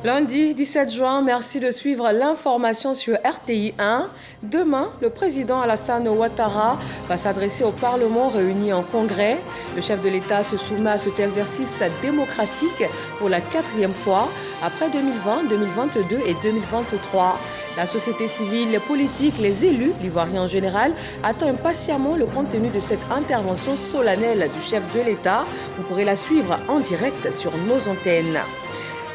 Lundi 17 juin, merci de suivre l'information sur RTI 1. Demain, le président Alassane Ouattara va s'adresser au Parlement réuni en congrès. Le chef de l'État se soumet à cet exercice démocratique pour la 4e fois après 2020, 2022 et 2023. La société civile, les politiques, les élus, l'Ivoirien en général, attendent impatiemment le contenu de cette intervention solennelle du chef de l'État. Vous pourrez la suivre en direct sur nos antennes.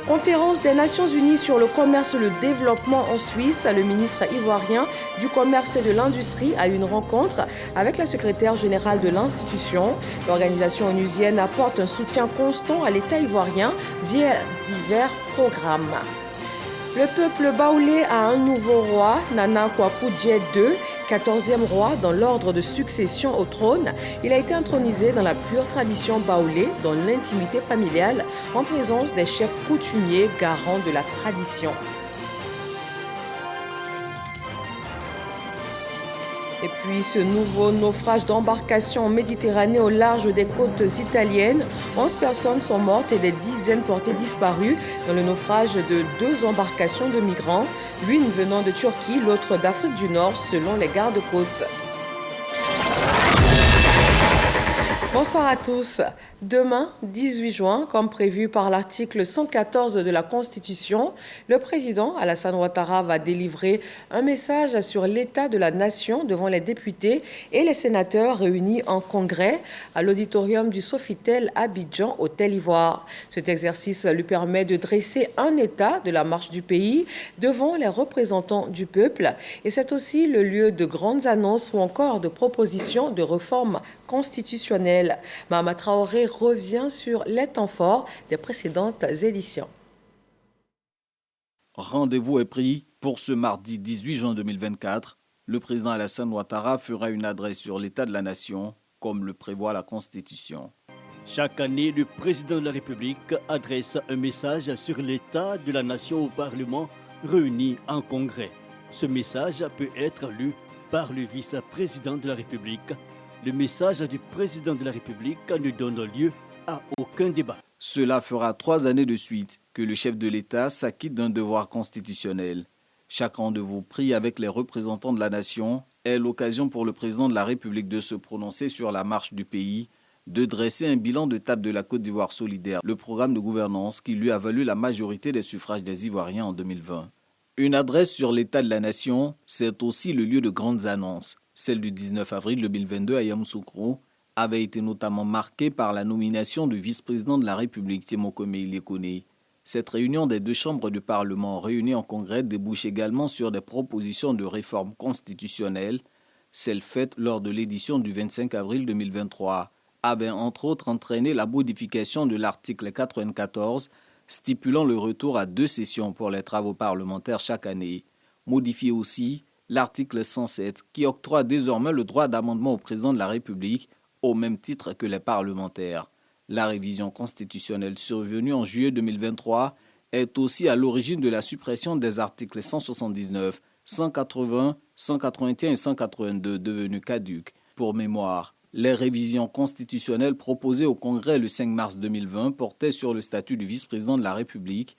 Conférence des Nations Unies sur le commerce et le développement en Suisse. Le ministre ivoirien du Commerce et de l'Industrie a eu une rencontre avec la secrétaire générale de l'institution. L'organisation onusienne apporte un soutien constant à l'État ivoirien via divers programmes. Le peuple baoulé a un nouveau roi, Nana Kwaku Dié II, 14e roi dans l'ordre de succession au trône. Il a été intronisé dans la pure tradition baoulée, dans l'intimité familiale, en présence des chefs coutumiers garants de la tradition. Et puis ce nouveau naufrage d'embarcation en Méditerranée au large des côtes italiennes. 11 personnes sont mortes et des dizaines portées disparues dans le naufrage de 2 embarcations de migrants, l'une venant de Turquie, l'autre d'Afrique du Nord, selon les gardes-côtes. Bonsoir à tous. Demain, 18 juin, comme prévu par l'article 114 de la Constitution, le président Alassane Ouattara va délivrer un message sur l'état de la nation devant les députés et les sénateurs réunis en congrès à l'auditorium du Sofitel Abidjan, Hôtel Ivoire. Cet exercice lui permet de dresser un état de la marche du pays devant les représentants du peuple. Et c'est aussi le lieu de grandes annonces ou encore de propositions de réformes constitutionnelles. Mahama Traoré revient sur les temps forts des précédentes éditions. Rendez-vous est pris pour ce mardi 18 juin 2024. Le président Alassane Ouattara fera une adresse sur l'état de la nation, comme le prévoit la Constitution. Chaque année, le président de la République adresse un message sur l'état de la nation au Parlement réuni en congrès. Ce message peut être lu par le vice-président de la République. Le message du président de la République ne donne lieu à aucun débat. Cela fera 3 années de suite que le chef de l'État s'acquitte d'un devoir constitutionnel. Chaque rendez-vous pris avec les représentants de la nation est l'occasion pour le président de la République de se prononcer sur la marche du pays, de dresser un bilan d'étape de la Côte d'Ivoire solidaire, le programme de gouvernance qui lui a valu la majorité des suffrages des Ivoiriens en 2020. Une adresse sur l'état de la nation, c'est aussi le lieu de grandes annonces. Celle du 19 avril 2022 à Yamoussoukro avait été notamment marquée par la nomination du vice-président de la République, Tiemokome Ilekone. Cette réunion des 2 chambres du Parlement réunies en congrès débouche également sur des propositions de réforme constitutionnelle. Celle faite lors de l'édition du 25 avril 2023 avait entre autres entraîné la modification de l'article 94 stipulant le retour à 2 sessions pour les travaux parlementaires chaque année. Modifié aussi l'article 107 qui octroie désormais le droit d'amendement au président de la République au même titre que les parlementaires. La révision constitutionnelle survenue en juillet 2023 est aussi à l'origine de la suppression des articles 179, 180, 181 et 182 devenus caducs. Pour mémoire, les révisions constitutionnelles proposées au Congrès le 5 mars 2020 portaient sur le statut du vice-président de la République.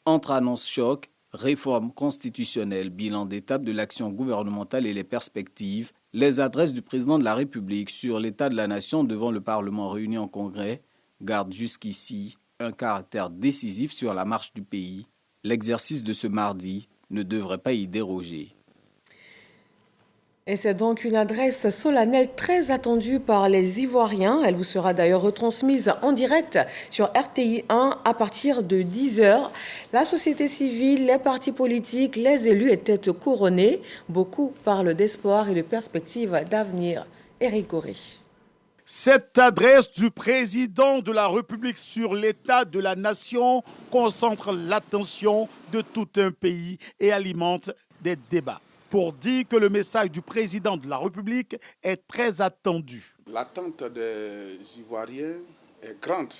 Entre annonces choc, réforme constitutionnelle, bilan d'étape de l'action gouvernementale et les perspectives, les adresses du président de la République sur l'état de la nation devant le Parlement réuni en congrès gardent jusqu'ici un caractère décisif sur la marche du pays. L'exercice de ce mardi ne devrait pas y déroger. Et c'est donc une adresse solennelle très attendue par les Ivoiriens. Elle vous sera d'ailleurs retransmise en direct sur RTI 1 à partir de 10h. La société civile, les partis politiques, les élus étaient couronnés. Beaucoup parlent d'espoir et de perspectives d'avenir. Éric Goré. Cette adresse du président de la République sur l'état de la nation concentre l'attention de tout un pays et alimente des débats. Pour dire que le message du président de la République est très attendu. L'attente des Ivoiriens est grande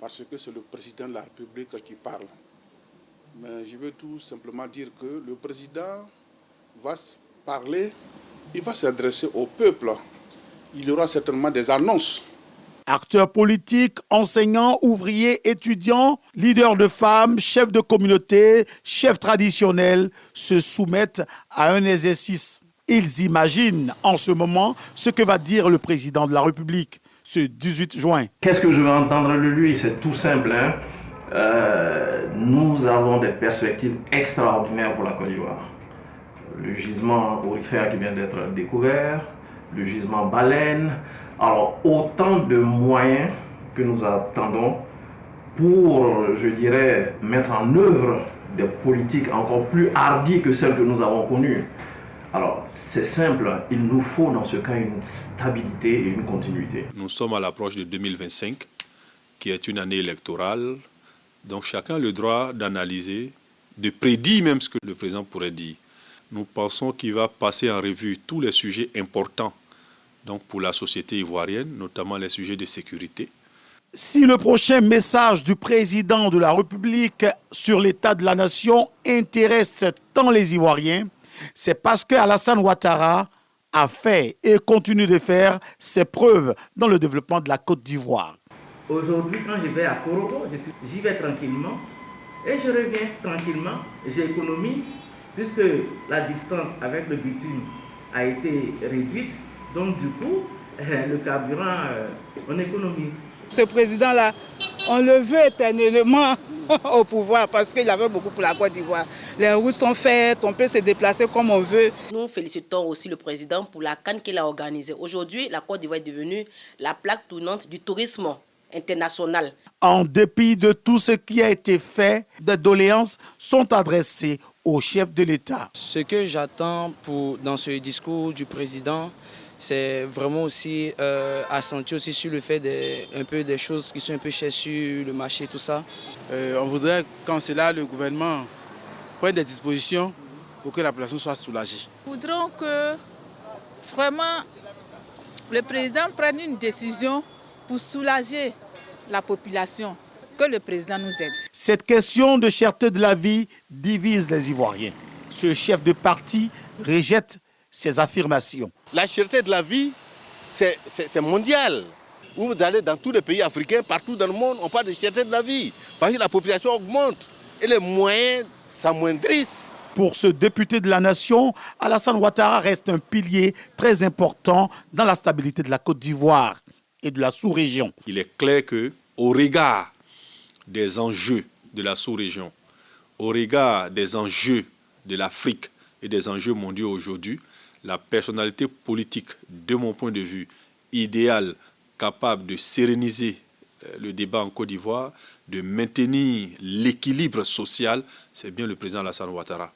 parce que c'est le président de la République qui parle. Mais je veux tout simplement dire que le président va parler, il va s'adresser au peuple. Il y aura certainement des annonces Acteurs politiques, enseignants, ouvriers, étudiants, leaders de femmes, chefs de communauté, chefs traditionnels se soumettent à un exercice. Ils imaginent en ce moment ce que va dire le président de la République ce 18 juin. Qu'est-ce que je vais entendre de lui? C'est tout simple. Nous avons des perspectives extraordinaires pour la Côte d'Ivoire. Le gisement aurifère qui vient d'être découvert, le gisement baleine. Alors, autant de moyens que nous attendons pour, je dirais, mettre en œuvre des politiques encore plus hardies que celles que nous avons connues. Alors, c'est simple, il nous faut dans ce cas une stabilité et une continuité. Nous sommes à l'approche de 2025, qui est une année électorale. Donc, chacun a le droit d'analyser, de prédire même ce que le président pourrait dire. Nous pensons qu'il va passer en revue tous les sujets importants donc pour la société ivoirienne, notamment les sujets de sécurité. Si le prochain message du président de la République sur l'état de la nation intéresse tant les Ivoiriens, c'est parce qu'Alassane Ouattara a fait et continue de faire ses preuves dans le développement de la Côte d'Ivoire. Aujourd'hui, quand je vais à Korogo, j'y vais tranquillement et je reviens tranquillement. J'économise puisque la distance avec le bitume a été réduite. Donc du coup, le carburant, on économise. Ce président-là, on le veut éternellement au pouvoir parce qu'il avait beaucoup pour la Côte d'Ivoire. Les routes sont faites, on peut se déplacer comme on veut. Nous félicitons aussi le président pour la CAN qu'il a organisée. Aujourd'hui, la Côte d'Ivoire est devenue la plaque tournante du tourisme international. En dépit de tout ce qui a été fait, des doléances sont adressées au chef de l'État. Ce que j'attends dans ce discours du président, c'est vraiment aussi accentuer aussi sur le fait un peu des choses qui sont un peu chères sur le marché, tout ça. On voudrait qu'en cela, le gouvernement prenne des dispositions pour que la population soit soulagée. Nous voudrons que vraiment le président prenne une décision pour soulager la population, que le président nous aide. Cette question de cherté de la vie divise les Ivoiriens. Ce chef de parti rejette ces affirmations. La cherté de la vie, c'est mondial. Vous allez dans tous les pays africains, partout dans le monde, on parle de cherté de la vie. Parce que la population augmente et les moyens s'amoindrissent. Pour ce député de la nation, Alassane Ouattara reste un pilier très important dans la stabilité de la Côte d'Ivoire et de la sous-région. Il est clair qu'au regard des enjeux de la sous-région, au regard des enjeux de l'Afrique et des enjeux mondiaux aujourd'hui, la personnalité politique, de mon point de vue, idéale, capable de séréniser le débat en Côte d'Ivoire, de maintenir l'équilibre social, c'est bien le président Alassane Ouattara.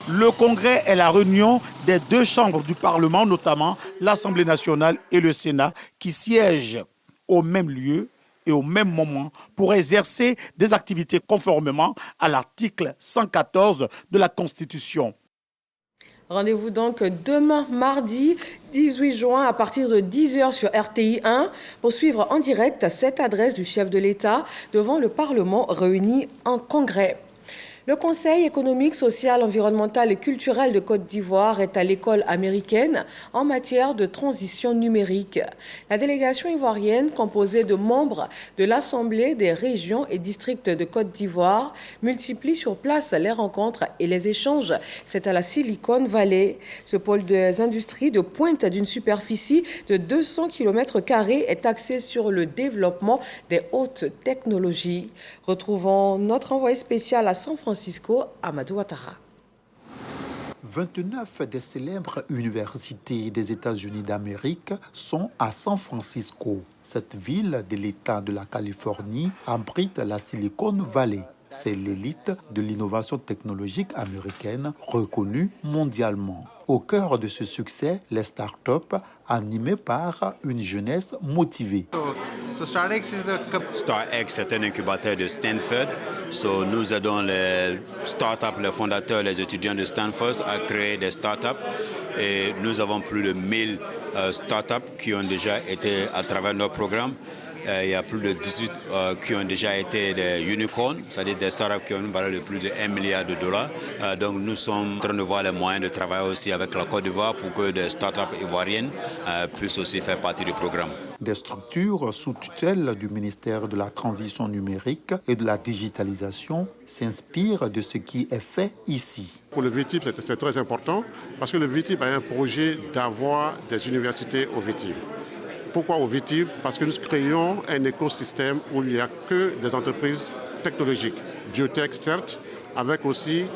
Le Congrès est la réunion des deux chambres du Parlement, notamment l'Assemblée nationale et le Sénat, qui siègent au même lieu et au même moment pour exercer des activités conformément à l'article 114 de la Constitution. Rendez-vous donc demain, mardi 18 juin, à partir de 10h sur RTI 1, pour suivre en direct cette adresse du chef de l'État devant le Parlement réuni en congrès. Le Conseil économique, social, environnemental et culturel de Côte d'Ivoire est à l'école américaine en matière de transition numérique. La délégation ivoirienne, composée de membres de l'Assemblée des régions et districts de Côte d'Ivoire, multiplie sur place les rencontres et les échanges. C'est à la Silicon Valley. Ce pôle des industries de pointe d'une superficie de 200 km² est axé sur le développement des hautes technologies. Retrouvons notre envoyé spécial à San Francisco, Amadou Ouattara. 29 des célèbres universités des États-Unis d'Amérique sont à San Francisco. Cette ville de l'État de la Californie abrite la Silicon Valley. C'est l'élite de l'innovation technologique américaine reconnue mondialement. Au cœur de ce succès, les startups animées par une jeunesse motivée. StarX est un incubateur de Stanford. Nous aidons les startups, les fondateurs, les étudiants de Stanford à créer des startups. Et nous avons plus de 1000 startups qui ont déjà été à travers nos programmes. Il y a plus de 18 qui ont déjà été des unicorns, c'est-à-dire des startups qui ont une valeur de plus de $1 milliard. Donc nous sommes en train de voir les moyens de travailler aussi avec la Côte d'Ivoire pour que des startups ivoiriennes puissent aussi faire partie du programme. Des structures sous tutelle du ministère de la Transition numérique et de la digitalisation s'inspirent de ce qui est fait ici. Pour le VTIP, c'est très important parce que le VTIP a un projet d'avoir des universités au VTIP. Pourquoi au VTIP? Parce que nous créons un écosystème où il n'y a que des entreprises technologiques, biotech certes, avec aussi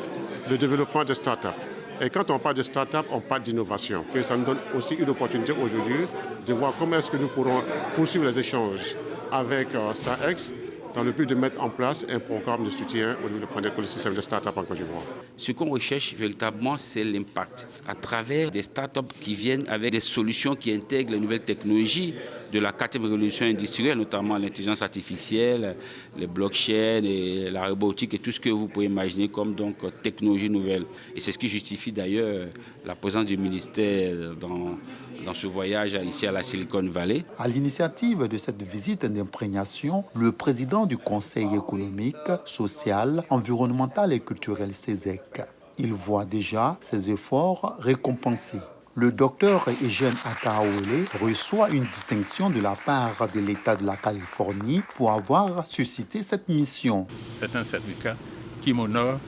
le développement de start-up. Et quand on parle de start-up, on parle d'innovation. Et ça nous donne aussi une opportunité aujourd'hui de voir comment est-ce que nous pourrons poursuivre les échanges avec StarX dans le but de mettre en place un programme de soutien au niveau de l'écosystème de start-up en Côte d'Ivoire. Ce qu'on recherche véritablement, c'est l'impact. À travers des start-up qui viennent avec des solutions qui intègrent les nouvelles technologies de la 4e révolution industrielle, notamment l'intelligence artificielle, les blockchains et la robotique et tout ce que vous pouvez imaginer comme donc technologie nouvelle. Et c'est ce qui justifie d'ailleurs la présence du ministère dans ce voyage ici à la Silicon Valley. À l'initiative de cette visite d'imprégnation, le président du Conseil économique, social, environnemental et culturel CESEC, il voit déjà ses efforts récompensés. Le docteur Eugène Akaole reçoit une distinction de la part de l'État de la Californie pour avoir suscité cette mission. C'est un certificat qui m'honore,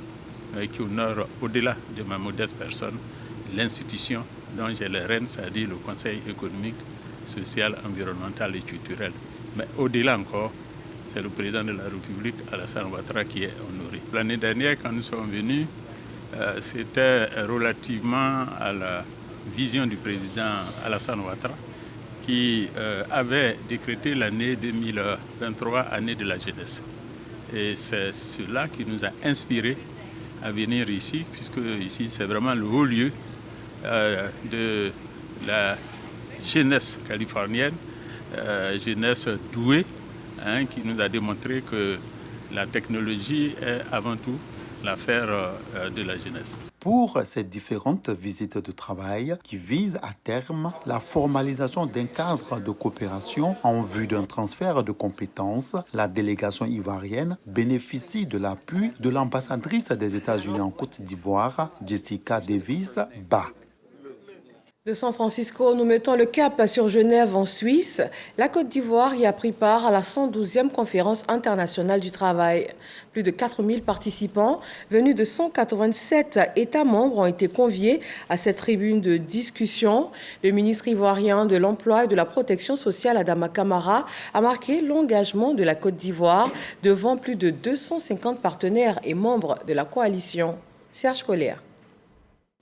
qui honore au-delà de ma modeste personne, l'institution dont j'ai le rêve, c'est-à-dire le Conseil économique, social, environnemental et culturel. Mais au-delà encore, c'est le président de la République, Alassane Ouattara, qui est honoré. L'année dernière, quand nous sommes venus, c'était relativement à la vision du président Alassane Ouattara qui avait décrété l'année 2023, année de la jeunesse. Et c'est cela qui nous a inspirés à venir ici, puisque ici c'est vraiment le haut lieu de la jeunesse californienne, jeunesse douée, qui nous a démontré que la technologie est avant tout l'affaire de la jeunesse. Pour ces différentes visites de travail qui visent à terme la formalisation d'un cadre de coopération en vue d'un transfert de compétences, la délégation ivoirienne bénéficie de l'appui de l'ambassadrice des États-Unis en Côte d'Ivoire, Jessica Davis-Ba. De San Francisco, nous mettons le cap sur Genève en Suisse. La Côte d'Ivoire y a pris part à la 112e conférence internationale du travail. Plus de 4000 participants venus de 187 États membres ont été conviés à cette tribune de discussion. Le ministre ivoirien de l'Emploi et de la Protection sociale, Adama Kamara, a marqué l'engagement de la Côte d'Ivoire devant plus de 250 partenaires et membres de la coalition. Serge Collier.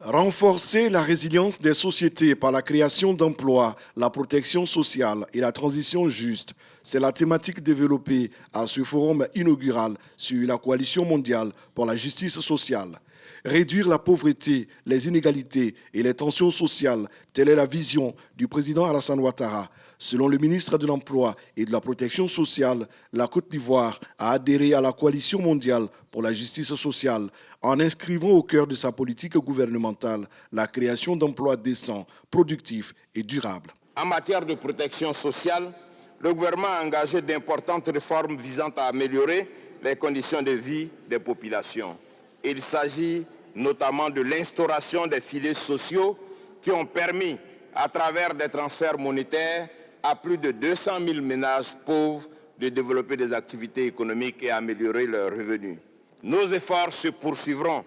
Renforcer la résilience des sociétés par la création d'emplois, la protection sociale et la transition juste, c'est la thématique développée à ce forum inaugural sur la coalition mondiale pour la justice sociale. Réduire la pauvreté, les inégalités et les tensions sociales, telle est la vision du président Alassane Ouattara. Selon le ministre de l'Emploi et de la Protection sociale, la Côte d'Ivoire a adhéré à la coalition mondiale pour la justice sociale en inscrivant au cœur de sa politique gouvernementale la création d'emplois décents, productifs et durables. En matière de protection sociale, le gouvernement a engagé d'importantes réformes visant à améliorer les conditions de vie des populations. Il s'agit notamment de l'instauration des filets sociaux qui ont permis, à travers des transferts monétaires, à plus de 200 000 ménages pauvres de développer des activités économiques et améliorer leurs revenus. Nos efforts se poursuivront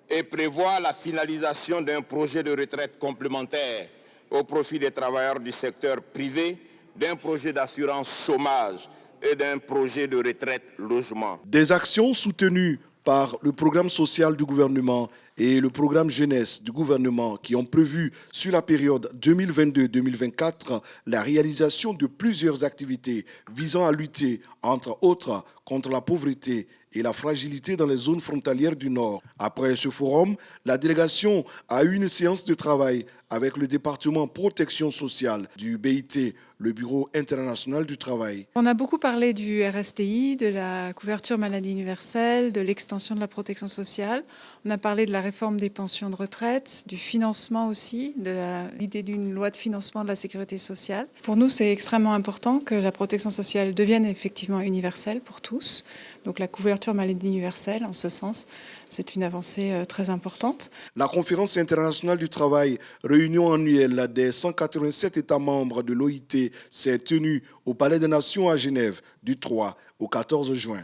et prévoient la finalisation d'un projet de retraite complémentaire au profit des travailleurs du secteur privé, d'un projet d'assurance chômage et d'un projet de retraite logement. Des actions soutenues par le programme social du gouvernement et le programme jeunesse du gouvernement qui ont prévu sur la période 2022-2024 la réalisation de plusieurs activités visant à lutter, entre autres, contre la pauvreté et la fragilité dans les zones frontalières du Nord. Après ce forum, la délégation a eu une séance de travail avec le département protection sociale du BIT, le Bureau international du travail. On a beaucoup parlé du RSTI, de la couverture maladie universelle, de l'extension de la protection sociale. On a parlé de la réforme des pensions de retraite, du financement aussi, de l'idée d'une loi de financement de la sécurité sociale. Pour nous, c'est extrêmement important que la protection sociale devienne effectivement universelle pour tous. Donc la couverture maladie universelle, en ce sens, c'est une avancée très importante. La conférence internationale du travail, réunion annuelle des 187 États membres de l'OIT, s'est tenue au Palais des Nations à Genève du 3 au 14 juin.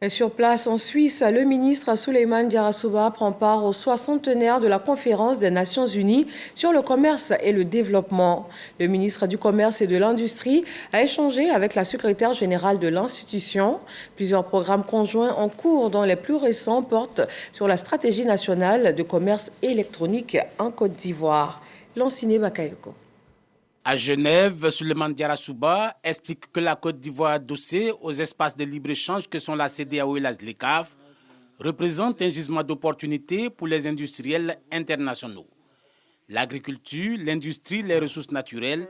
Et sur place en Suisse, le ministre Souleymane Diarra prend part au 60e de la conférence des Nations Unies sur le commerce et le développement. Le ministre du Commerce et de l'Industrie a échangé avec la secrétaire générale de l'institution. Plusieurs programmes conjoints en cours, dont les plus récents portent sur la stratégie nationale de commerce électronique en Côte d'Ivoire. Lanciné Bakayoko. À Genève, Souleymane Diarra explique que la Côte d'Ivoire adossée aux espaces de libre-échange que sont la CEDEAO et la ZLECAf représente un gisement d'opportunités pour les industriels internationaux. L'agriculture, l'industrie, les ressources naturelles,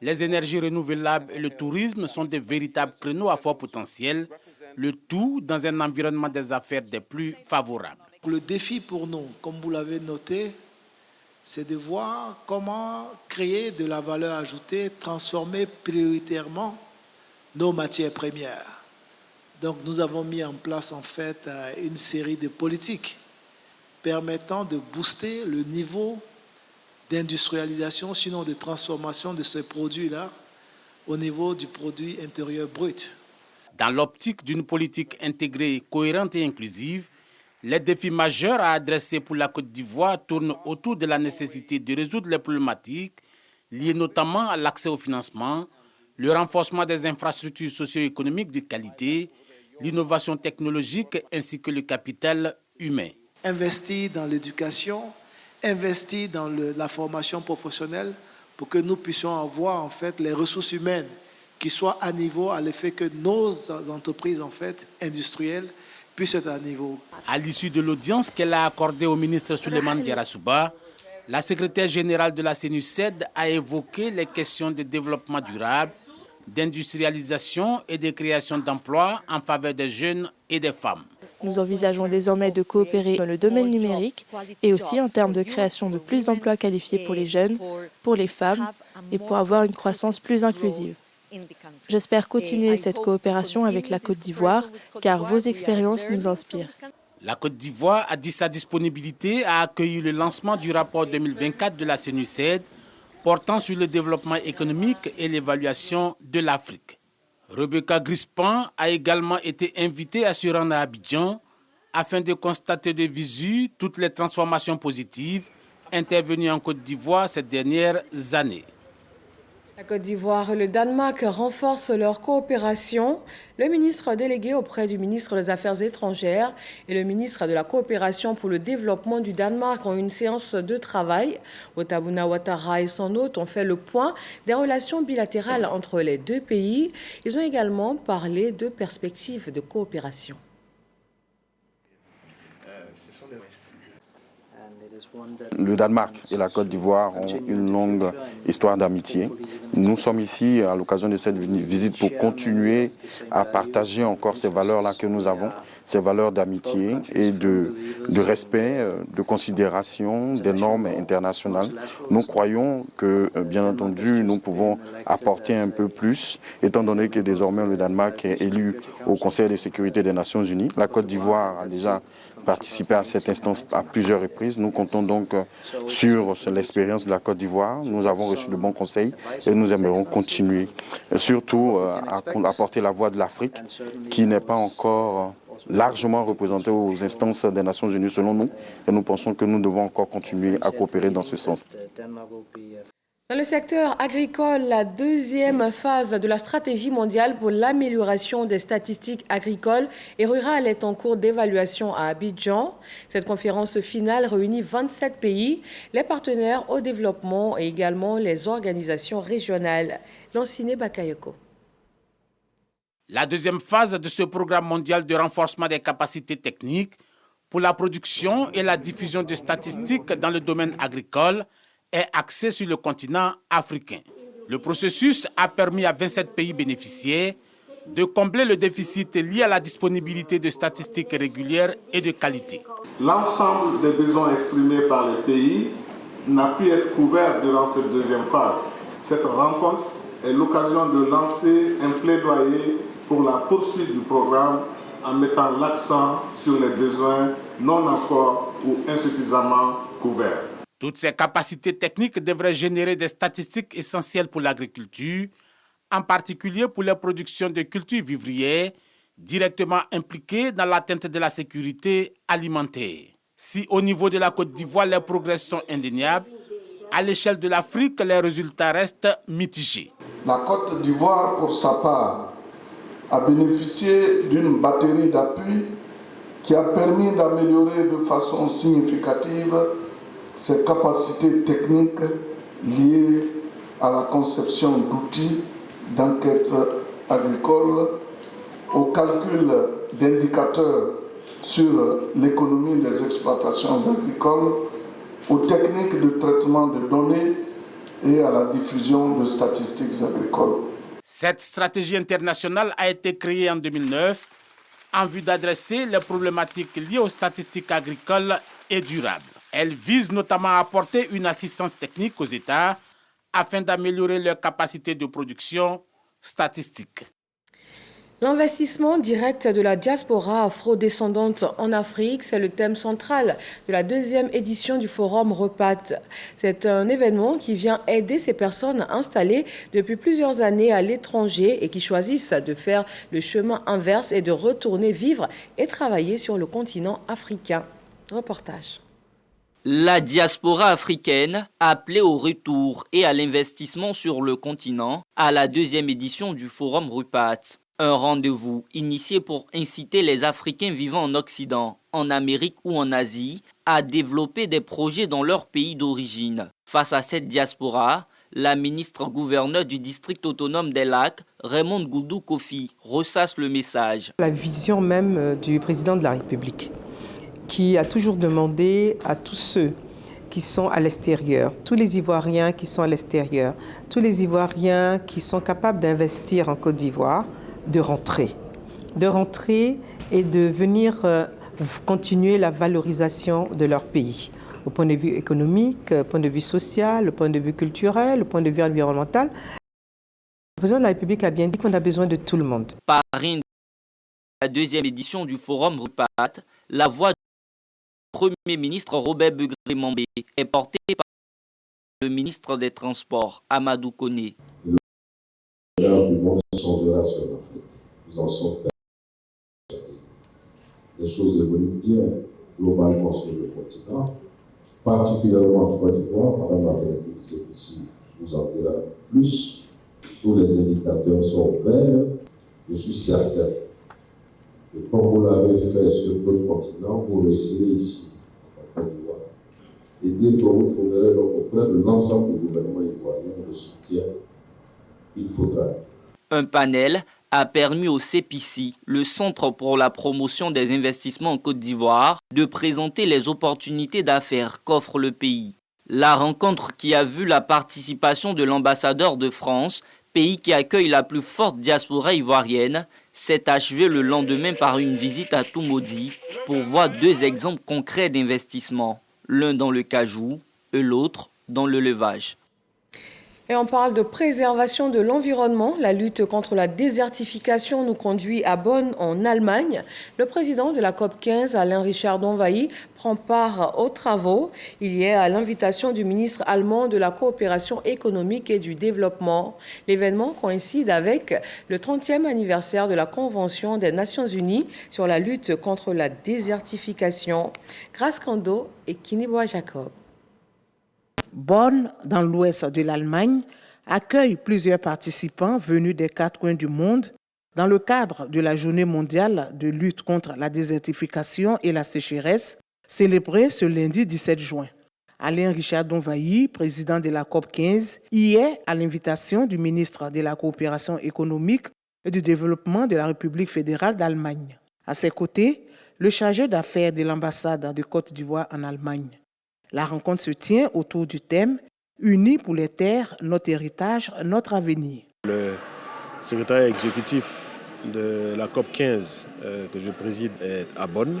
les énergies renouvelables et le tourisme sont de véritables créneaux à fort potentiel, le tout dans un environnement des affaires des plus favorables. Le défi pour nous, comme vous l'avez noté, c'est de voir comment créer de la valeur ajoutée, transformer prioritairement nos matières premières. Donc nous avons mis en place en fait une série de politiques permettant de booster le niveau d'industrialisation, sinon de transformation de ces produits-là au niveau du produit intérieur brut. Dans l'optique d'une politique intégrée, cohérente et inclusive, les défis majeurs à adresser pour la Côte d'Ivoire tournent autour de la nécessité de résoudre les problématiques liées notamment à l'accès au financement, le renforcement des infrastructures socio-économiques de qualité, l'innovation technologique ainsi que le capital humain. Investir dans l'éducation, investir dans la formation professionnelle pour que nous puissions avoir en fait les ressources humaines qui soient à niveau à l'effet que nos entreprises en fait industrielles puissent être à niveau. À l'issue de l'audience qu'elle a accordée au ministre Souleymane Diarra, la secrétaire générale de la CNUSED a évoqué les questions de développement durable, d'industrialisation et de création d'emplois en faveur des jeunes et des femmes. Nous envisageons désormais de coopérer dans le domaine numérique et aussi en termes de création de plus d'emplois qualifiés pour les jeunes, pour les femmes et pour avoir une croissance plus inclusive. J'espère continuer cette coopération avec la Côte d'Ivoire, car vos expériences nous inspirent. La Côte d'Ivoire a dit sa disponibilité à accueillir le lancement du rapport 2024 de la CNUSED portant sur le développement économique et l'évaluation de l'Afrique. Rebecca Grispan a également été invitée à se rendre à Abidjan afin de constater de visu toutes les transformations positives intervenues en Côte d'Ivoire ces dernières années. La Côte d'Ivoire et le Danemark renforcent leur coopération. Le ministre délégué auprès du ministre des Affaires étrangères et le ministre de la Coopération pour le développement du Danemark ont eu une séance de travail. Watabouna Ouattara et son hôte ont fait le point des relations bilatérales entre les deux pays. Ils ont également parlé de perspectives de coopération. Le Danemark et la Côte d'Ivoire ont une longue histoire d'amitié. Nous sommes ici à l'occasion de cette visite pour continuer à partager encore ces valeurs-là que nous avons, ces valeurs d'amitié et de respect, de considération des normes internationales. Nous croyons que, bien entendu, nous pouvons apporter un peu plus, étant donné que désormais le Danemark est élu au Conseil de sécurité des Nations Unies. La Côte d'Ivoire a déjà participé à cette instance à plusieurs reprises. Nous comptons donc sur l'expérience de la Côte d'Ivoire. Nous avons reçu de bons conseils et nous aimerons continuer, surtout à apporter la voix de l'Afrique qui n'est pas encore largement représentée aux instances des Nations Unies selon nous. Et nous pensons que nous devons encore continuer à coopérer dans ce sens. Dans le secteur agricole, la deuxième phase de la stratégie mondiale pour l'amélioration des statistiques agricoles et rurales est en cours d'évaluation à Abidjan. Cette conférence finale réunit 27 pays, les partenaires au développement et également les organisations régionales. Lanciné Bakayoko. La deuxième phase de ce programme mondial de renforcement des capacités techniques pour la production et la diffusion de statistiques dans le domaine agricole est axé sur le continent africain. Le processus a permis à 27 pays bénéficiaires de combler le déficit lié à la disponibilité de statistiques régulières et de qualité. L'ensemble des besoins exprimés par les pays n'a pu être couvert durant cette deuxième phase. Cette rencontre est l'occasion de lancer un plaidoyer pour la poursuite du programme en mettant l'accent sur les besoins non encore ou insuffisamment couverts. Toutes ces capacités techniques devraient générer des statistiques essentielles pour l'agriculture, en particulier pour la production de cultures vivrières directement impliquées dans l'atteinte de la sécurité alimentaire. Si au niveau de la Côte d'Ivoire, les progrès sont indéniables, à l'échelle de l'Afrique, les résultats restent mitigés. La Côte d'Ivoire, pour sa part, a bénéficié d'une batterie d'appui qui a permis d'améliorer de façon significative ses capacités techniques liées à la conception d'outils d'enquête agricole, au calcul d'indicateurs sur l'économie des exploitations agricoles, aux techniques de traitement de données et à la diffusion de statistiques agricoles. Cette stratégie internationale a été créée en 2009 en vue d'adresser les problématiques liées aux statistiques agricoles et durables. Elle vise notamment à apporter une assistance technique aux États afin d'améliorer leurs capacités de production statistique. L'investissement direct de la diaspora afro-descendante en Afrique, c'est le thème central de la deuxième édition du Forum REPAT. C'est un événement qui vient aider ces personnes installées depuis plusieurs années à l'étranger et qui choisissent de faire le chemin inverse et de retourner vivre et travailler sur le continent africain. Reportage. La diaspora africaine appelée au retour et à l'investissement sur le continent à la deuxième édition du Forum REPAT. Un rendez-vous initié pour inciter les Africains vivant en Occident, en Amérique ou en Asie à développer des projets dans leur pays d'origine. Face à cette diaspora, la ministre-gouverneure du district autonome des Lacs, Raymond Goudou Kofi, ressasse le message. La vision même du président de la République, qui a toujours demandé à tous ceux qui sont à l'extérieur, tous les Ivoiriens qui sont à l'extérieur, tous les Ivoiriens qui sont capables d'investir en Côte d'Ivoire, de rentrer et de venir continuer la valorisation de leur pays, au point de vue économique, au point de vue social, au point de vue culturel, au point de vue environnemental. Le président de la République a bien dit qu'on a besoin de tout le monde. Parrain de la deuxième édition du Forum REPAT, la voix du Premier ministre Robert Begré-Mambé est portée par le ministre des Transports, Amadou Koné. Changera sur l'Afrique. Nous en sommes persuadés. Les choses évoluent bien globalement sur le continent, particulièrement en Côte d'Ivoire. Madame la Présidente ici vous en dira plus. Tous les indicateurs sont verts. Je suis certain que comme vous l'avez fait sur d'autres continents, vous réussirez ici, en Côte d'Ivoire. Et dès que vous trouverez auprès de l'ensemble du gouvernement ivoirien le soutien qu'il faudra. Un panel a permis au CEPICI, le Centre pour la promotion des investissements en Côte d'Ivoire, de présenter les opportunités d'affaires qu'offre le pays. La rencontre qui a vu la participation de l'ambassadeur de France, pays qui accueille la plus forte diaspora ivoirienne, s'est achevée le lendemain par une visite à Toumoudi pour voir deux exemples concrets d'investissement, l'un dans le cajou et l'autre dans le levage. Et on parle de préservation de l'environnement. La lutte contre la désertification nous conduit à Bonn, en Allemagne. Le président de la COP15, Alain Richard Donvaï, prend part aux travaux. Il y est à l'invitation du ministre allemand de la coopération économique et du développement. L'événement coïncide avec le 30e anniversaire de la Convention des Nations Unies sur la lutte contre la désertification. Grace Kando et Kiniboa Jacob. Bonn, dans l'ouest de l'Allemagne, accueille plusieurs participants venus des 4 coins du monde dans le cadre de la Journée mondiale de lutte contre la désertification et la sécheresse, célébrée ce lundi 17 juin. Alain Richard Donvaï, président de la COP15, y est à l'invitation du ministre de la Coopération économique et du développement de la République fédérale d'Allemagne. À ses côtés, le chargé d'affaires de l'ambassade de Côte d'Ivoire en Allemagne. La rencontre se tient autour du thème « Unis pour les terres, notre héritage, notre avenir. Le secrétaire exécutif de la COP 15 que je préside est à Bonn.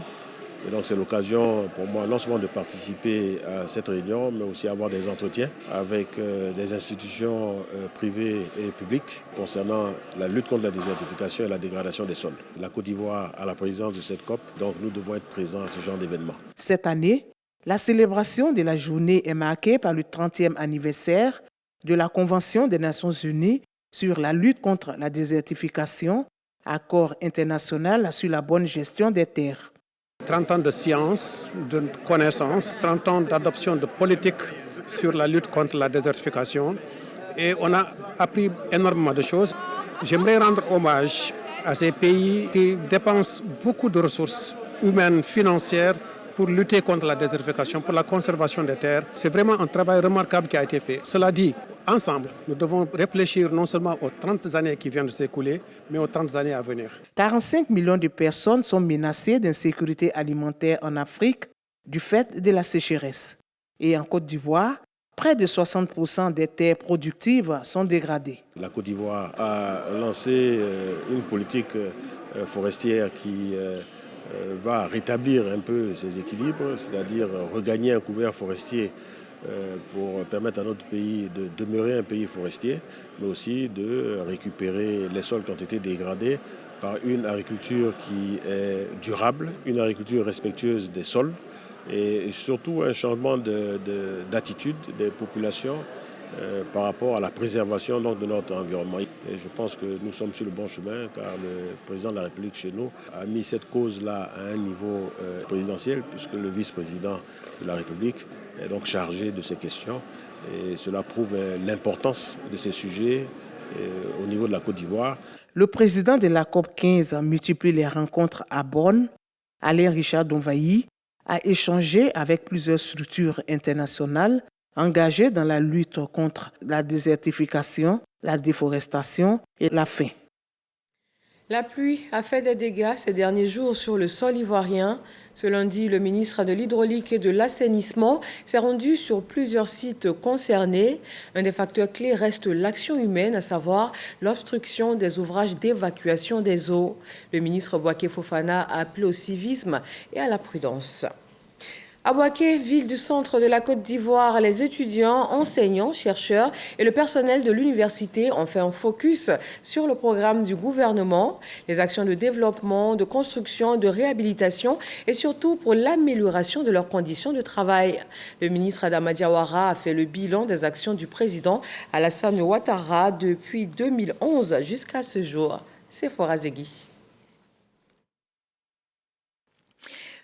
Et donc c'est l'occasion pour moi non seulement de participer à cette réunion, mais aussi avoir des entretiens avec des institutions privées et publiques concernant la lutte contre la désertification et la dégradation des sols. La Côte d'Ivoire a la présidence de cette COP, donc nous devons être présents à ce genre d'événement. Cette année, la célébration de la journée est marquée par le 30e anniversaire de la Convention des Nations Unies sur la lutte contre la désertification, accord international sur la bonne gestion des terres. 30 ans de science, de connaissance, 30 ans d'adoption de politiques sur la lutte contre la désertification. Et on a appris énormément de choses. J'aimerais rendre hommage à ces pays qui dépensent beaucoup de ressources humaines, financières, pour lutter contre la désertification, pour la conservation des terres. C'est vraiment un travail remarquable qui a été fait. Cela dit, ensemble, nous devons réfléchir non seulement aux 30 années qui viennent de s'écouler, mais aux 30 années à venir. 45 millions de personnes sont menacées d'insécurité alimentaire en Afrique du fait de la sécheresse. Et en Côte d'Ivoire, près de 60% des terres productives sont dégradées. La Côte d'Ivoire a lancé une politique forestière qui va rétablir un peu ses équilibres, c'est-à-dire regagner un couvert forestier pour permettre à notre pays de demeurer un pays forestier, mais aussi de récupérer les sols qui ont été dégradés par une agriculture qui est durable, une agriculture respectueuse des sols et surtout un changement d'attitude des populations par rapport à la préservation donc, de notre environnement. Et je pense que nous sommes sur le bon chemin car le président de la République chez nous a mis cette cause-là à un niveau présidentiel puisque le vice-président de la République est donc chargé de ces questions et cela prouve l'importance de ces sujets au niveau de la Côte d'Ivoire. Le président de la COP 15 multiplie les rencontres à Bonn. Alain Richard Donvaï a échangé avec plusieurs structures internationales engagées dans la lutte contre la désertification, la déforestation et la faim. La pluie a fait des dégâts ces derniers jours sur le sol ivoirien. Ce lundi, le ministre de l'Hydraulique et de l'Assainissement s'est rendu sur plusieurs sites concernés. Un des facteurs clés reste l'action humaine, à savoir l'obstruction des ouvrages d'évacuation des eaux. Le ministre Bouaké Fofana a appelé au civisme et à la prudence. À Bouaké, ville du centre de la Côte d'Ivoire, les étudiants, enseignants, chercheurs et le personnel de l'université ont fait un focus sur le programme du gouvernement, les actions de développement, de construction, de réhabilitation et surtout pour l'amélioration de leurs conditions de travail. Le ministre Adama Diawara a fait le bilan des actions du président Alassane Ouattara depuis 2011 jusqu'à ce jour. C'est Fora Zegui.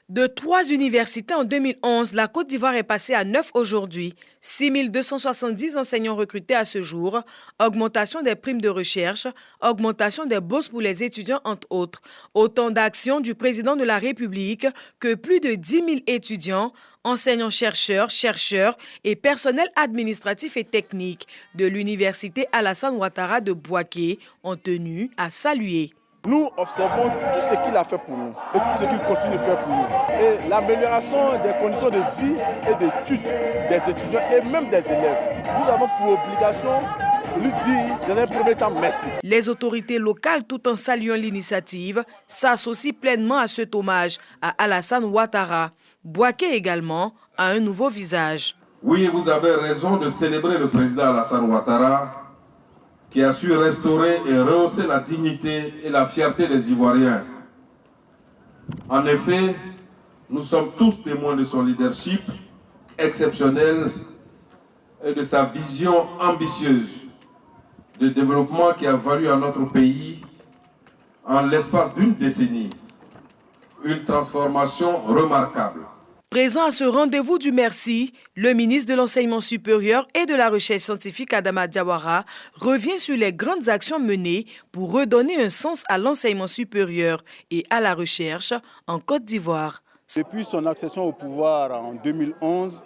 De 3 universités en 2011, la Côte d'Ivoire est passée à 9 aujourd'hui. 6 270 enseignants recrutés à ce jour, augmentation des primes de recherche, augmentation des bourses pour les étudiants, entre autres. Autant d'actions du président de la République que plus de 10 000 étudiants, enseignants-chercheurs, chercheurs et personnel administratif et technique de l'université Alassane Ouattara de Bouaké ont tenu à saluer. Nous observons tout ce qu'il a fait pour nous et tout ce qu'il continue de faire pour nous. Et l'amélioration des conditions de vie et d'études des étudiants et même des élèves. Nous avons pour obligation de lui dire dans un premier temps merci. Les autorités locales, tout en saluant l'initiative, s'associent pleinement à cet hommage à Alassane Ouattara. Bouaké également a un nouveau visage. Oui, vous avez raison de célébrer le président Alassane Ouattara, qui a su restaurer et rehausser la dignité et la fierté des Ivoiriens. En effet, nous sommes tous témoins de son leadership exceptionnel et de sa vision ambitieuse de développement qui a valu à notre pays, en l'espace d'une décennie, une transformation remarquable. Présent à ce rendez-vous du merci, le ministre de l'Enseignement supérieur et de la Recherche scientifique Adama Diawara revient sur les grandes actions menées pour redonner un sens à l'enseignement supérieur et à la recherche en Côte d'Ivoire. Depuis son accession au pouvoir en 2011,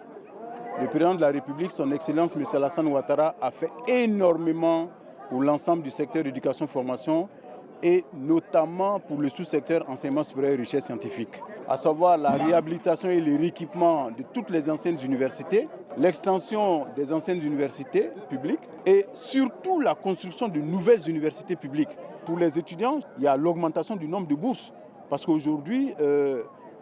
le président de la République, son Excellence M. Alassane Ouattara, a fait énormément pour l'ensemble du secteur d'éducation-formation et notamment pour le sous-secteur enseignement supérieur et recherche scientifique, à savoir la réhabilitation et le rééquipement de toutes les anciennes universités, l'extension des anciennes universités publiques et surtout la construction de nouvelles universités publiques. Pour les étudiants, il y a l'augmentation du nombre de bourses parce qu'aujourd'hui,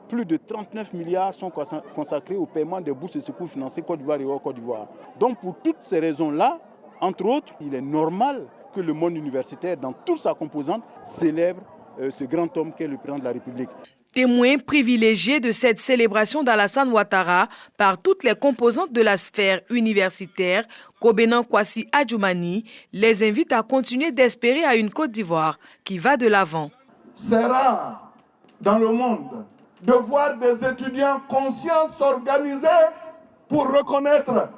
plus de 39 milliards sont consacrés au paiement des bourses et secours financiers Côte d'Ivoire et hors Côte d'Ivoire. Donc pour toutes ces raisons-là, entre autres, il est normal que le monde universitaire, dans toute sa composante, célèbre ce grand homme qu'est le président de la République. Témoin privilégié de cette célébration d'Alassane Ouattara par toutes les composantes de la sphère universitaire, Kobenan Kwasi Adjoumani les invite à continuer d'espérer à une Côte d'Ivoire qui va de l'avant. C'est rare dans le monde de voir des étudiants conscients s'organiser pour reconnaître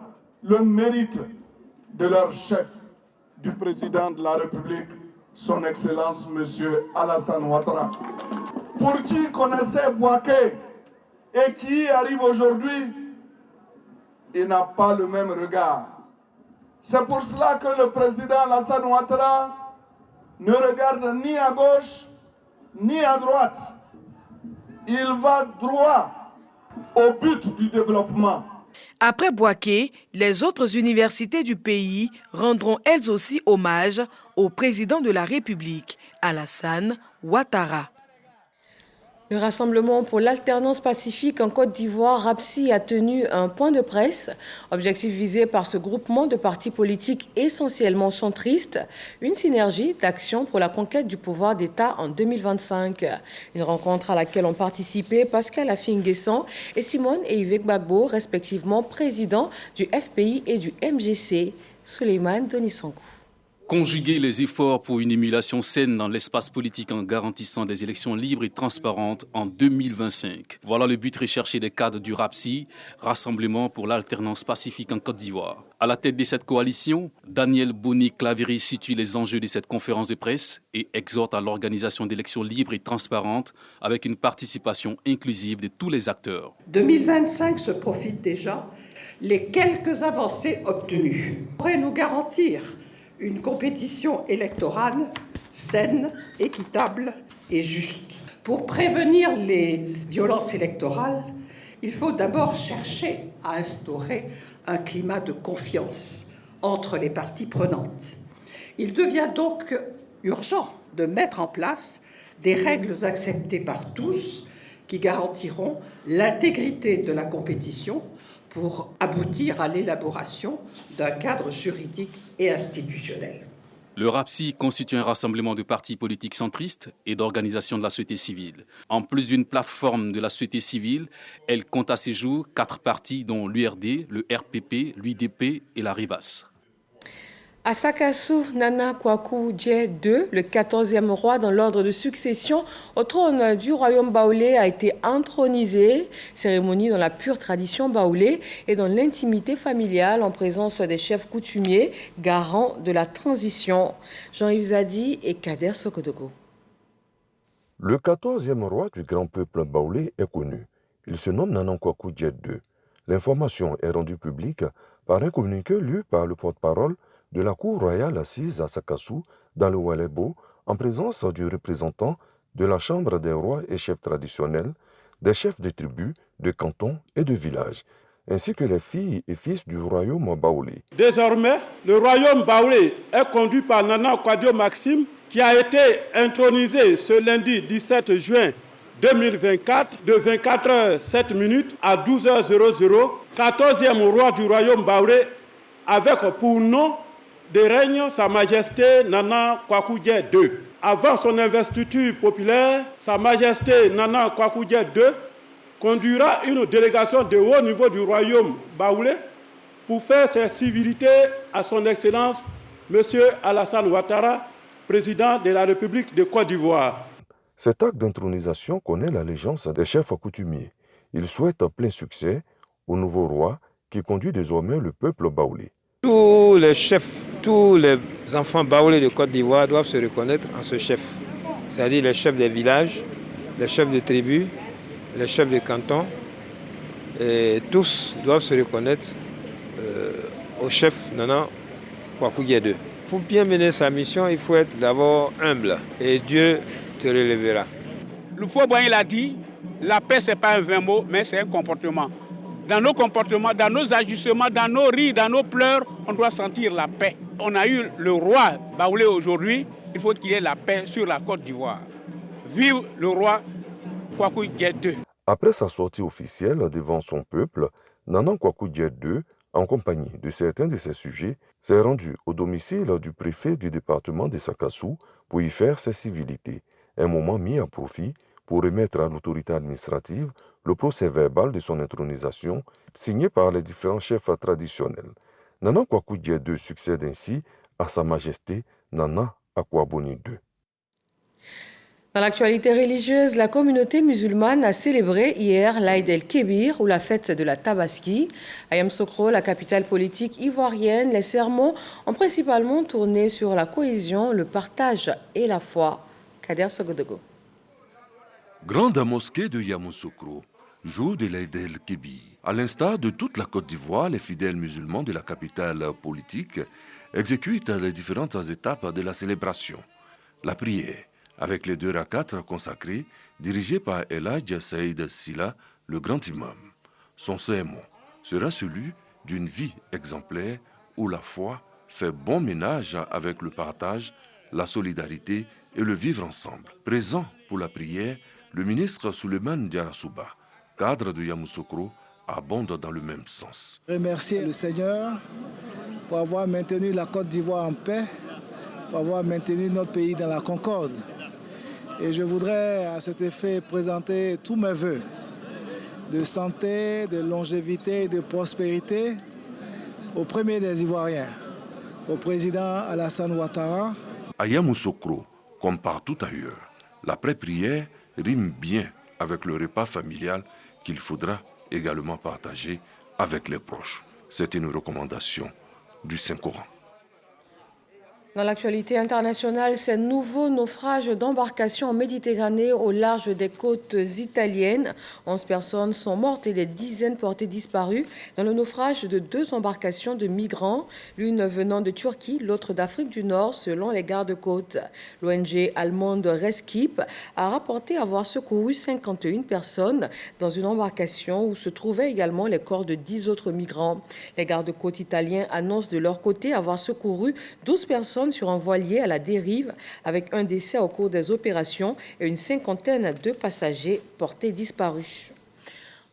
le mérite de leur chef, du président de la République, son Excellence M. Alassane Ouattara. Pour qui connaissait Bouaké et qui arrive aujourd'hui, il n'a pas le même regard. C'est pour cela que le président Alassane Ouattara ne regarde ni à gauche ni à droite. Il va droit au but du développement. Après Bouaké, les autres universités du pays rendront elles aussi hommage au président de la République, Alassane Ouattara. Le Rassemblement pour l'alternance pacifique en Côte d'Ivoire, RAPSI, a tenu un point de presse. Objectif visé par ce groupement de partis politiques essentiellement centristes, une synergie d'action pour la conquête du pouvoir d'État en 2025. Une rencontre à laquelle ont participé Pascal Affi-N'Guessan et Simone Yves Gbagbo, respectivement présidents du FPI et du MGC. Souleymane Denisangou. Conjuguer les efforts pour une émulation saine dans l'espace politique en garantissant des élections libres et transparentes en 2025. Voilà le but recherché des cadres du RAPSI, Rassemblement pour l'alternance pacifique en Côte d'Ivoire. À la tête de cette coalition, Daniel Boni-Claverie situe les enjeux de cette conférence de presse et exhorte à l'organisation d'élections libres et transparentes avec une participation inclusive de tous les acteurs. 2025 se profite déjà. Les quelques avancées obtenues pourraient nous garantir une compétition électorale saine, équitable et juste. Pour prévenir les violences électorales, il faut d'abord chercher à instaurer un climat de confiance entre les parties prenantes. Il devient donc urgent de mettre en place des règles acceptées par tous qui garantiront l'intégrité de la compétition pour aboutir à l'élaboration d'un cadre juridique et institutionnel. Le RAPSI constitue un rassemblement de partis politiques centristes et d'organisations de la société civile. En plus d'une plateforme de la société civile, elle compte à ses jours 4 partis dont l'URD, le RPP, l'UDP et la RIVAS. Asakassou Nana Kwaku Dje II, le 14e roi dans l'ordre de succession au trône du royaume baoulé, a été intronisé. Cérémonie dans la pure tradition baoulé et dans l'intimité familiale en présence des chefs coutumiers, garants de la transition. Jean-Yves Zadi et Kader Sokodogo. Le 14e roi du grand peuple baoulé est connu. Il se nomme Nana Kwaku Dje II. L'information est rendue publique par un communiqué lu par le porte-parole de la cour royale assise à Sakassou, dans le Ouelebo, en présence du représentant de la Chambre des rois et chefs traditionnels, des chefs de tribus, de cantons et de villages, ainsi que les filles et fils du royaume baoulé. Désormais, le royaume baoulé est conduit par Nana Kwadio Maxime, qui a été intronisé ce lundi 17 juin 2024 de 24h07 à 12h00, 14e roi du royaume baoulé, avec pour nom de règne Sa Majesté Nana Kwaku Dje II. Avant son investiture populaire, Sa Majesté Nana Kwaku Dje II conduira une délégation de haut niveau du royaume baoulé pour faire ses civilités à son Excellence M. Alassane Ouattara, président de la République de Côte d'Ivoire. Cet acte d'intronisation connaît l'allégeance des chefs coutumiers. Il souhaite plein succès au nouveau roi qui conduit désormais le peuple baoulé. Tous les chefs, tous les enfants baoulés de Côte d'Ivoire doivent se reconnaître en ce chef. C'est-à-dire les chefs des villages, les chefs de tribus, les chefs de cantons. Et tous doivent se reconnaître au chef Nana Kwaku Dje II. Pour bien mener sa mission, il faut être d'abord humble et Dieu te relèvera. Le Fouet-Boigny l'a dit, la paix ce n'est pas un vain mot, mais c'est un comportement. dans nos comportements, dans nos ajustements, dans nos rires, dans nos pleurs, on doit sentir la paix. On a eu le roi Baoulé aujourd'hui, il faut qu'il y ait la paix sur la Côte d'Ivoire. Vive le roi Kwaku Dié II. Après sa sortie officielle devant son peuple, Nana Kwaku Dié II, en compagnie de certains de ses sujets, s'est rendu au domicile du préfet du département de Sakassou pour y faire ses civilités. Un moment mis à profit pour remettre à l'autorité administrative le procès-verbal de son intronisation, signé par les différents chefs traditionnels. Nana Kwaku Dié II succède ainsi à Sa Majesté Nana Akouaboni II. Dans l'actualité religieuse, la communauté musulmane a célébré hier l'Aïd el-Kébir ou la fête de la Tabaski. À Yamoussoukro, la capitale politique ivoirienne, les sermons ont principalement tourné sur la cohésion, le partage et la foi. Kader Sogodogo. Grande mosquée de Yamoussoukro, jour de l'Aïd el-Kébir. À l'instar de toute la Côte d'Ivoire, les fidèles musulmans de la capitale politique exécutent les différentes étapes de la célébration. La prière, avec les 2 rakats consacrés, dirigés par El Hadj Saïd Silla, le grand imam. Son sermon sera celui d'une vie exemplaire où la foi fait bon ménage avec le partage, la solidarité et le vivre ensemble. Présent pour la prière, le ministre Souleymane Diarra Souba, cadre de Yamoussoukro, abonde dans le même sens. Remercier le Seigneur pour avoir maintenu la Côte d'Ivoire en paix, pour avoir maintenu notre pays dans la concorde. Et je voudrais à cet effet présenter tous mes vœux de santé, de longévité et de prospérité au premier des Ivoiriens, au président Alassane Ouattara. À Yamoussoukro, comme partout ailleurs, la prière rime bien avec le repas familial qu'il faudra également partager avec les proches. C'est une recommandation du Saint-Coran. Dans l'actualité internationale, ces nouveaux naufrages d'embarcations en Méditerranée au large des côtes italiennes. 11 personnes sont mortes et des dizaines portées disparues dans le naufrage de 2 embarcations de migrants, l'une venant de Turquie, l'autre d'Afrique du Nord, selon les gardes-côtes. L'ONG allemande Rescip a rapporté avoir secouru 51 personnes dans une embarcation où se trouvaient également les corps de 10 autres migrants. Les gardes-côtes italiens annoncent de leur côté avoir secouru 12 personnes sur un voilier à la dérive avec un décès au cours des opérations et une 50aine de passagers portés disparus.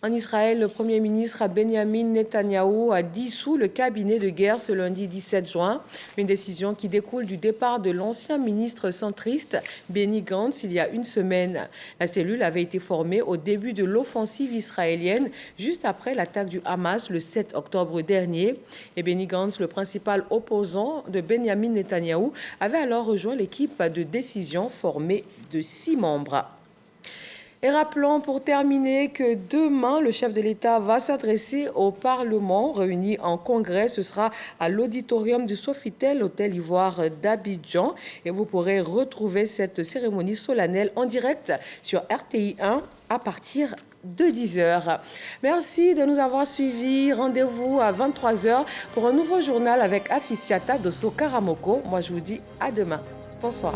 En Israël, le Premier ministre Benjamin Netanyahou a dissous le cabinet de guerre ce lundi 17 juin, une décision qui découle du départ de l'ancien ministre centriste Benny Gantz il y a une semaine. La cellule avait été formée au début de l'offensive israélienne, juste après l'attaque du Hamas le 7 octobre dernier. Et Benny Gantz, le principal opposant de Benjamin Netanyahou, avait alors rejoint l'équipe de décision formée de 6 membres. Et rappelons pour terminer que demain, le chef de l'État va s'adresser au Parlement réuni en congrès. Ce sera à l'auditorium du Sofitel, Hôtel Ivoire d'Abidjan. Et vous pourrez retrouver cette cérémonie solennelle en direct sur RTI 1 à partir de 10h. Merci de nous avoir suivis. Rendez-vous à 23h pour un nouveau journal avec Afisiata Dosso Karamoko. Moi, je vous dis à demain. Bonsoir.